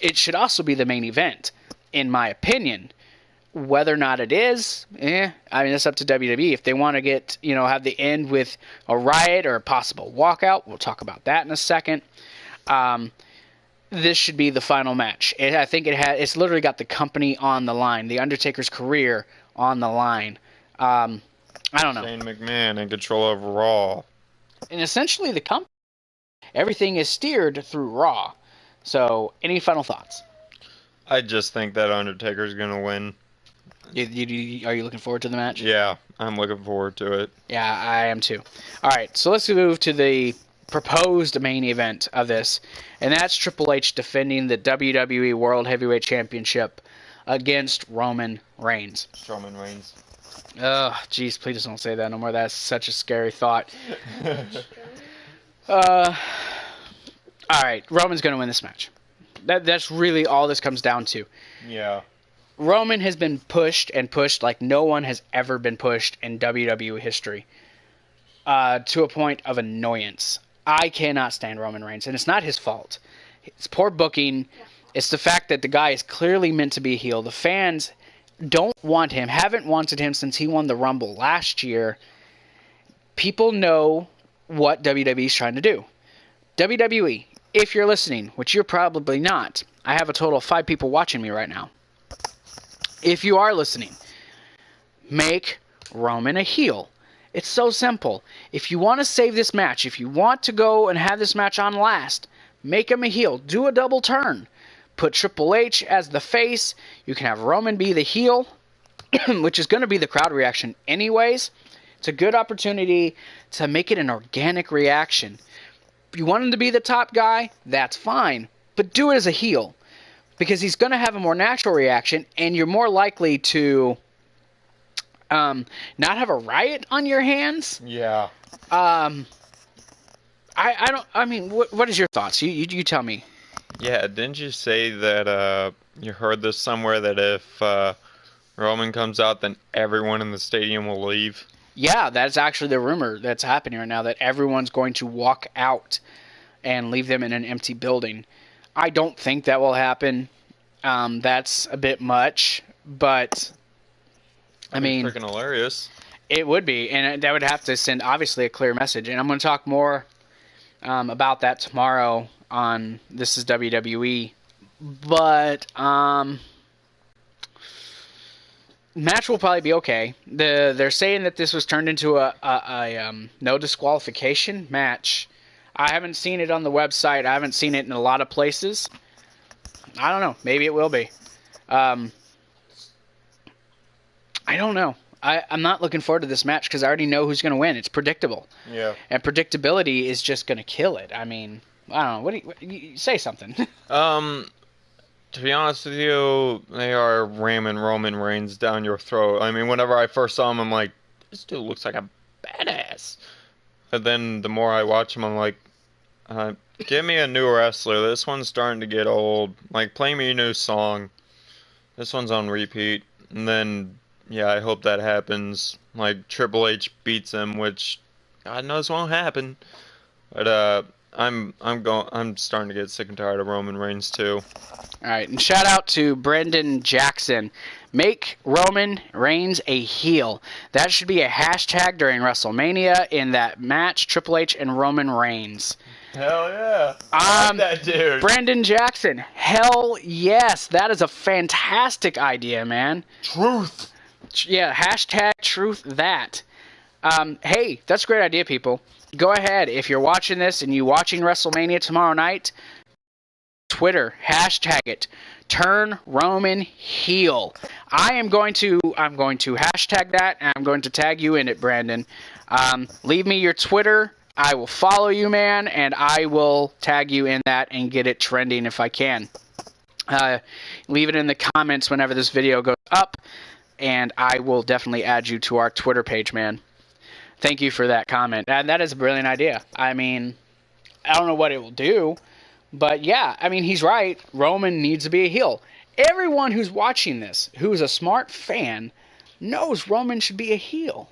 It should also be the main event, in my opinion. Whether or not it is, I mean, it's up to WWE. If they want to get, have the end with a riot or a possible walkout, we'll talk about that in a second. This should be the final match. I think it's literally got the company on the line, the Undertaker's career on the line. I don't know. Shane McMahon in control of Raw. And essentially the company, everything is steered through Raw. So, any final thoughts? I just think that Undertaker's going to win. Are you looking forward to the match? Yeah, I'm looking forward to it. Yeah, I am too. All right, so let's move to the proposed main event of this, and that's Triple H defending the WWE World Heavyweight Championship against Roman Reigns. Roman Reigns. Ugh, jeez, please don't say that no more. That's such a scary thought. All right, Roman's going to win this match. That's really all this comes down to. Yeah. Roman has been pushed and pushed like no one has ever been pushed in WWE history, to a point of annoyance. I cannot stand Roman Reigns, and it's not his fault. It's poor booking. It's the fact that the guy is clearly meant to be a heel. The fans don't want him, haven't wanted him since he won the Rumble last year. People know what WWE is trying to do. WWE, if you're listening, which you're probably not, I have a total of 5 people watching me right now. If you are listening, make Roman a heel. It's so simple. If you want to save this match, if you want to go and have this match on last, make him a heel. Do a double turn. Put Triple H as the face. You can have Roman be the heel, which is going to be the crowd reaction anyways. It's a good opportunity to make it an organic reaction. If you want him to be the top guy, that's fine. But do it as a heel. Because he's going to have a more natural reaction, and you're more likely to not have a riot on your hands. Yeah. What is your thoughts? You tell me. Yeah, didn't you say that you heard this somewhere, that if Roman comes out, then everyone in the stadium will leave? Yeah, that's actually the rumor that's happening right now, that everyone's going to walk out and leave them in an empty building. I don't think that will happen. That's a bit much, but I mean, freaking hilarious. It would be, and that would have to send obviously a clear message. And I'm going to talk more about that tomorrow on This is WWE. But match will probably be okay. They're saying that this was turned into a no disqualification match. I haven't seen it on the website. I haven't seen it in a lot of places. I don't know. Maybe it will be. I don't know. I'm not looking forward to this match because I already know who's going to win. It's predictable. Yeah. And predictability is just going to kill it. I mean, I don't know. What do you say something? To be honest with you, they are ramming Roman Reigns down your throat. I mean, whenever I first saw him, I'm like, this dude looks like a badass. And then the more I watch him, I'm like, Give me a new wrestler. This one's starting to get old. Like, play me a new song. This one's on repeat. And then, yeah, I hope that happens. Like, Triple H beats him, which God knows won't happen. But I'm starting to get sick and tired of Roman Reigns too. All right, and shout out to Brendan Jackson. Make Roman Reigns a heel. That should be a hashtag during WrestleMania in that match, Triple H and Roman Reigns. Hell yeah. I like that dude. Brendan Jackson. Hell yes. That is a fantastic idea, man. Truth. Yeah, hashtag truth that. Hey, that's a great idea, people. Go ahead. If you're watching this and you're watching WrestleMania tomorrow night, Twitter, hashtag it. Turn Roman heel. I'm going to hashtag that, and I'm going to tag you in it, Brandon. Leave me your Twitter. I will follow you, man, and I will tag you in that and get it trending if I can. Leave it in the comments whenever this video goes up, and I will definitely add you to our Twitter page, man. Thank you for that comment. And that is a brilliant idea. I mean, I don't know what it will do, but yeah, I mean, he's right. Roman needs to be a heel. Everyone who's watching this, who is a smart fan, knows Roman should be a heel.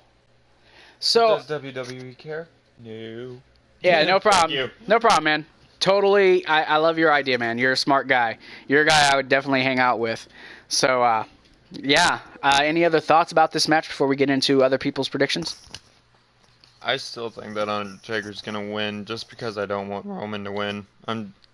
So does WWE care? No. Yeah, no problem. Thank you. No problem, man. Totally, I love your idea, man. You're a smart guy. You're a guy I would definitely hang out with. So, yeah. Any other thoughts about this match before we get into other people's predictions? I still think that Undertaker's gonna win just because I don't want Roman to win.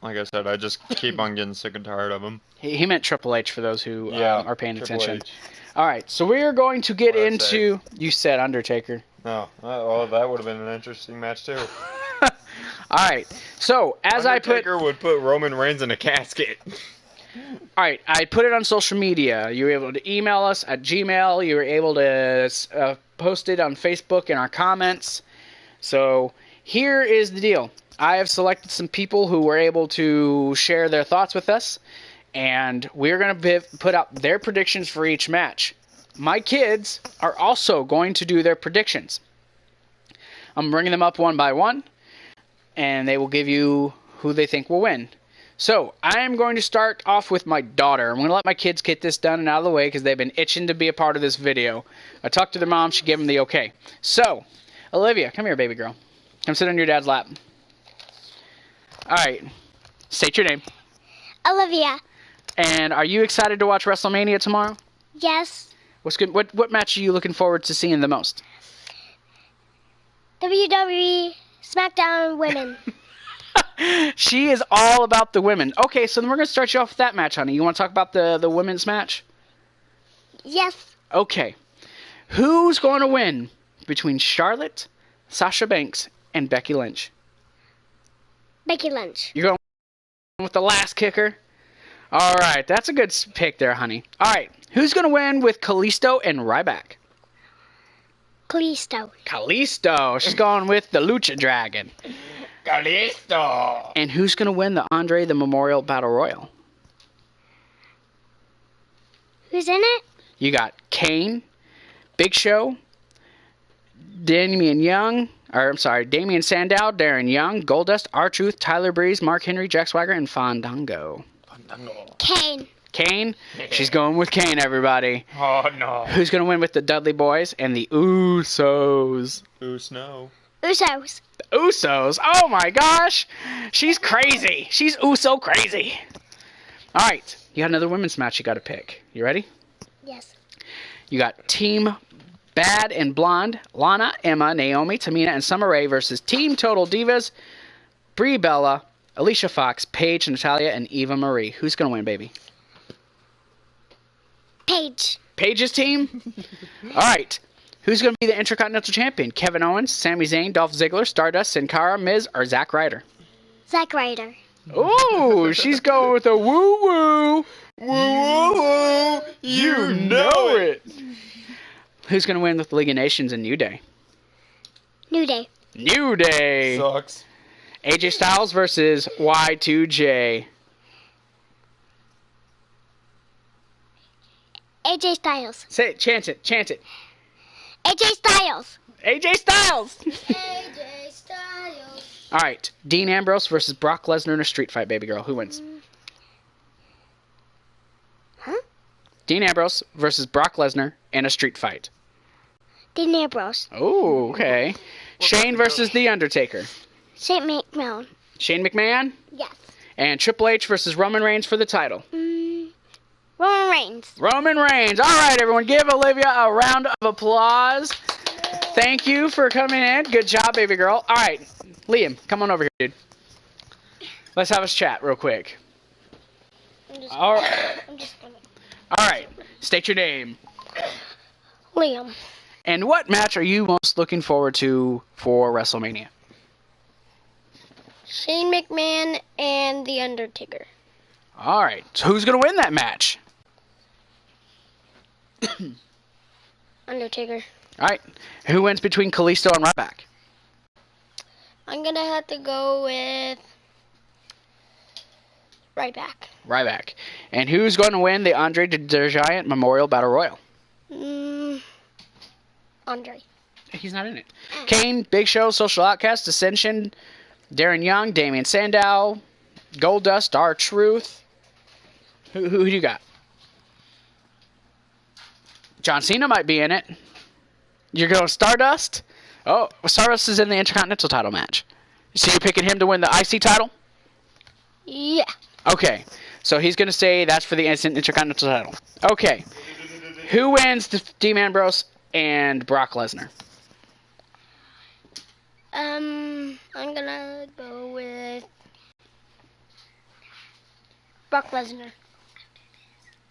Like I said, I just keep on getting sick and tired of him. He meant Triple H for those who are paying Triple attention. H. All right, so we're going to get What'd I into... You said Undertaker. No, well, that would have been an interesting match too. All right, so as Undertaker would put Roman Reigns in a casket. All right, I put it on social media. You were able to email us at Gmail. You were able to post it on Facebook in our comments. So here is the deal. I have selected some people who were able to share their thoughts with us, and we're going to put up their predictions for each match. My kids are also going to do their predictions. I'm bringing them up one by one, and they will give you who they think will win. So, I am going to start off with my daughter. I'm going to let my kids get this done and out of the way because they've been itching to be a part of this video. I talked to their mom. She gave them the okay. So, Olivia, come here, baby girl. Come sit on your dad's lap. All right. State your name. Olivia. And are you excited to watch WrestleMania tomorrow? Yes. What's good? What match are you looking forward to seeing the most? WWE SmackDown Women. She is all about the women. Okay, so then we're going to start you off with that match, honey. You want to talk about the women's match? Yes. Okay. Who's going to win between Charlotte, Sasha Banks, and Becky Lynch? Becky Lynch. You're going with the last kicker? All right, that's a good pick there, honey. All right, who's going to win with Kalisto and Ryback? Kalisto. Kalisto. She's going with the Lucha Dragon. Kalisto. And who's going to win the Andre the Memorial Battle Royal? Who's in it? You got Kane, Big Show, Damian Sandow, Darren Young, Goldust, R-Truth, Tyler Breeze, Mark Henry, Jack Swagger, and Fandango. Kane. Kane? She's going with Kane, everybody. Oh, no. Who's going to win with the Dudley Boys and the Usos? Usos. Usos. The Usos? Oh, my gosh. She's crazy. She's Uso crazy. All right. You got another women's match you got to pick. You ready? Yes. You got Team Bad and Blonde, Lana, Emma, Naomi, Tamina, and Summer Rae versus Team Total Divas, Brie Bella, Alicia Fox, Paige, Natalia, and Eva Marie. Who's going to win, baby? Paige. Paige's team? All right. Who's going to be the Intercontinental Champion? Kevin Owens, Sami Zayn, Dolph Ziggler, Stardust, Sin Cara, Miz, or Zack Ryder? Zack Ryder. Ooh, she's going with a woo-woo. Woo-woo. You know it. Who's going to win with the League of Nations and New Day? New Day. New Day. Sucks. AJ Styles versus Y2J. AJ Styles. Say it, chant it. AJ Styles. AJ Styles. AJ Styles. All right. Dean Ambrose versus Brock Lesnar in a street fight, baby girl. Who wins? Huh? Dean Ambrose versus Brock Lesnar in a street fight. Dean Ambrose. Oh, okay. Shane versus The Undertaker. Shane McMahon. Shane McMahon. Yes. And Triple H versus Roman Reigns for the title. Roman Reigns. Roman Reigns. All right, everyone. Give Olivia a round of applause. Thank you for coming in. Good job, baby girl. All right. Liam, come on over here, dude. Let's have us chat real quick. All right. State your name. Liam. And what match are you most looking forward to for WrestleMania? Shane McMahon and The Undertaker. All right. So who's going to win that match? Undertaker. All right. Who wins between Kalisto and Ryback? I'm going to have to go with Ryback. And who's going to win the Andre the Giant Memorial Battle Royal? Andre. He's not in it. Kane, Big Show, Social Outcast, Ascension, Darren Young, Damian Sandow, Goldust, R-Truth. Who do you got? John Cena might be in it. You're going Stardust? Oh, Stardust is in the Intercontinental title match. So you're picking him to win the IC title? Yeah. Okay. So he's going to say that's for the Intercontinental title. Okay. Who wins the Dean Ambrose and Brock Lesnar? I'm gonna go with Brock Lesnar.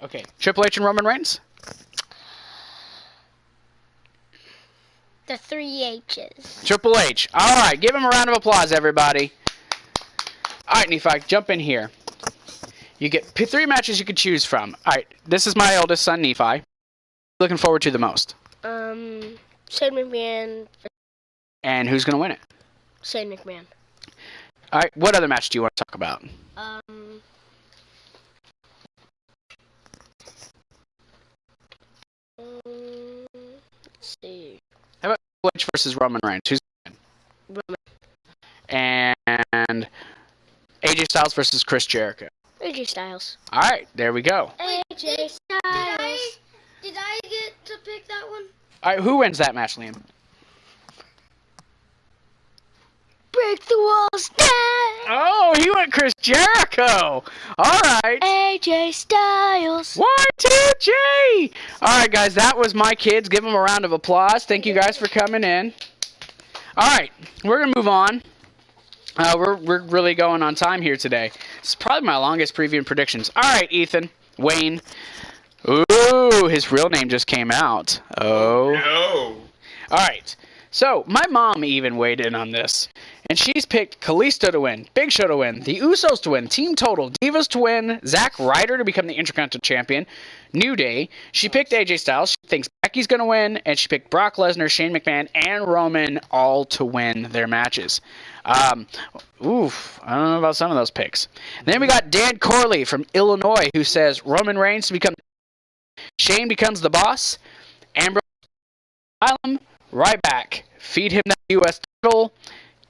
Okay. Triple H and Roman Reigns? The 3 H's. Triple H. All right. Give him a round of applause, everybody. All right, Nephi, jump in here. You get 3 matches you could choose from. All right. This is my oldest son, Nephi. Looking forward to the most. Shane McMahon. And who's going to win it? Shane McMahon. All right. What other match do you want to talk about? Let's see. How about Triple H versus Roman Reigns? Who's going to win? And AJ Styles versus Chris Jericho. AJ Styles. All right. There we go. AJ Styles. Did I get to pick that one? All right. Who wins that match, Liam? Break the walls down. Oh, he went Chris Jericho. All right. AJ Styles. Y2J. All right, guys. That was my kids. Give them a round of applause. Thank you guys for coming in. All right. We're going to move on. We're really going on time here today. It's probably my longest preview and predictions. All right, Ethan. Wayne. Ooh, his real name just came out. Oh. No. All right. So, my mom even weighed in on this. And she's picked Kalisto to win, Big Show to win, the Usos to win, Team Total, Divas to win, Zack Ryder to become the Intercontinental Champion, New Day. She picked AJ Styles. She thinks Becky's going to win. And she picked Brock Lesnar, Shane McMahon, and Roman all to win their matches. I don't know about some of those picks. And then we got Dan Corley from Illinois who says Roman Reigns to become Shane becomes the boss, Ambrose Asylum, Ryback, feed him that U.S. title,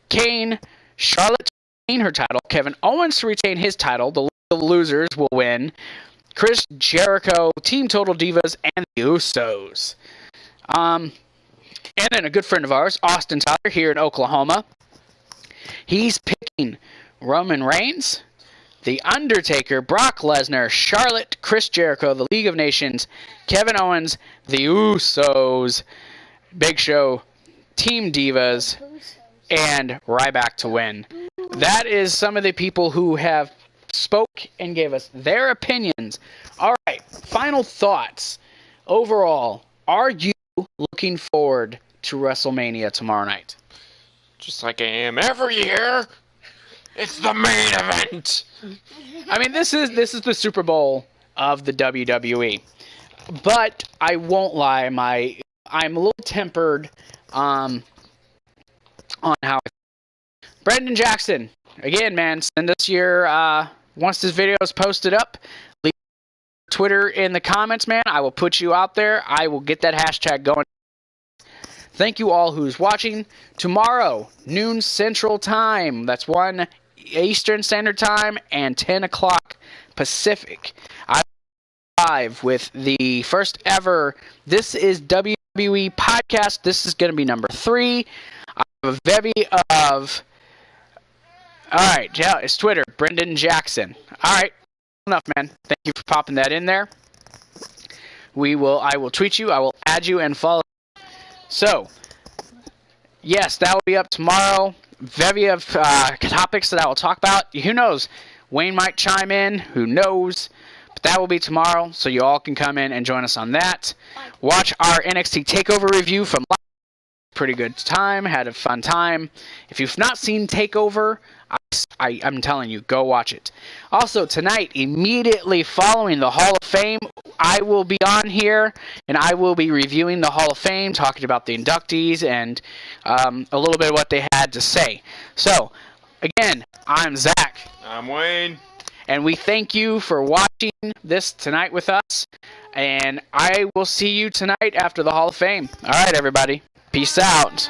Kane, Charlotte to retain her title, Kevin Owens to retain his title, the losers will win, Chris Jericho, Team Total Divas, and the Usos. And then a good friend of ours, Austin Tyler, here in Oklahoma, he's picking Roman Reigns, The Undertaker, Brock Lesnar, Charlotte, Chris Jericho, the League of Nations, Kevin Owens, the Usos, Big Show, Team Divas, and Ryback to win. That is some of the people who have spoke and gave us their opinions. All right, final thoughts. Overall, are you looking forward to WrestleMania tomorrow night? Just like I am every year. It's the main event. I mean, this is the Super Bowl of the WWE. But I won't lie, I'm a little tempered on how. Brendan Jackson, again, man, send us your once this video is posted up, leave Twitter in the comments, man. I will put you out there. I will get that hashtag going. thank you all who's watching. Tomorrow, noon Central Time. That's 1 Eastern Standard Time and 10 o'clock Pacific. I'm live with the first ever This is WWE podcast. This is going to be number 3. I have a bevy of... Alright, yeah, it's Twitter, Brendan Jackson. Alright, enough, man. Thank you for popping that in there. I will tweet you, I will add you and follow. So, yes, that will be up tomorrow. Bevy of topics that I will talk about. Who knows? Wayne might chime in. Who knows? But that will be tomorrow, so you all can come in and join us on that. Watch our NXT TakeOver review from last week. Pretty good time. Had a fun time. If you've not seen TakeOver, I'm telling you, go watch it. Also, tonight, immediately following the Hall of Fame, I will be on here, and I will be reviewing the Hall of Fame, talking about the inductees, and a little bit of what they had to say. So, again, I'm Zach. I'm Wayne. And we thank you for watching this tonight with us, and I will see you tonight after the Hall of Fame. All right, everybody. Peace out.